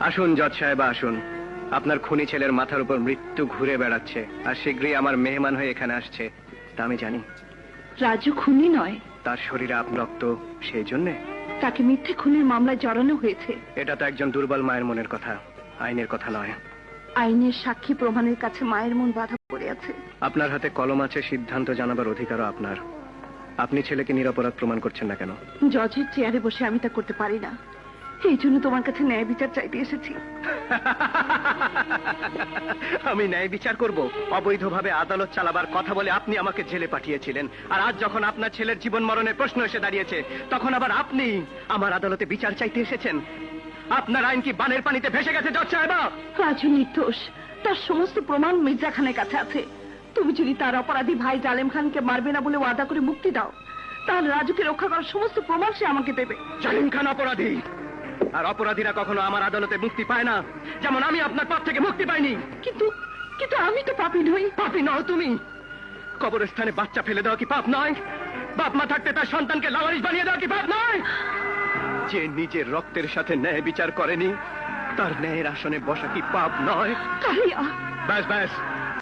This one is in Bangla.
আসুন জজ সাহেবা, আসুন। আপনার খুনি ছেলের মাথার উপর মৃত্যু ঘুরে বেড়াচ্ছে, আর শীঘ্রই আমার মেহমান হয়ে এখানে আসছে, তা আমি জানি। রাজু খুনি নয়। তার শরীরে আপ রক্ত, সেই জন্যে তাকে মিথ্যে খুনের মামলায় জড়ানো হয়েছে। এটা তো একজন দুর্বল মায়ের মনের কথা, আইনের কথা নয়। আইনের সাক্ষী প্রমাণের কাছে মায়ের মন বাধা পড়ে আছে। আপনার হাতে কলম আছে, সিদ্ধান্ত জানাবার অধিকারও আপনার। আপনি ছেলেকে নিরপরাধ প্রমাণ করছেন না কেন? জজের চেয়ারে বসে আমি তা করতে পারি না, এই জন্য তোমার কাছে ন্যায় বিচার চাইতে এসেছি। আমি ন্যায় বিচার করব? অবৈধভাবে আদালত চালাবার কথা বলে আপনি আমাকে জেলে পাঠিয়েছিলেন, আর আজ যখন আপনার ছেলের জীবন মরণের প্রশ্ন এসে দাঁড়িয়েছে, তখন আবার আপনি আমার আদালতে বিচার চাইতে এসেছেন। আপনার আইন কি বানের পানিতে ভেসে গেছে জজ সাহেবা? রাজু নির্দোষ, তার সমস্ত প্রমাণ মির্জা খানের কাছে আছে। তুমি যদি তার অপরাধী ভাই জালেম খানকে মারবে না বলে ওয়াদা করে মুক্তি দাও, তাহলে রাজুকে রক্ষা করার সমস্ত প্রমাণ সে আমাকে দেবে। জালিম খান অপরাধী, আর অপরাধীরা কখনো আমার আদালতে মুক্তি পায় না, যেমন আমি আপনার পথ থেকে মুক্তি পাইনি। কিন্তু কিন্তু আমি তো পাপী নই। পাপী নও তুমি? কবরস্থানে বাচ্চা ফেলে দেওয়া কি পাপ নয়? বাপ মা থাকতে তার সন্তানকে লাওয়ারিস বানিয়ে দেওয়া কি পাপ নয়? যে নিজের রক্তের সাথে ন্যায় বিচার করেনি, তার ন্যায়ের আসনে বসা কি পাপ নয়? কালিয়া, ব্যাস ব্যাস,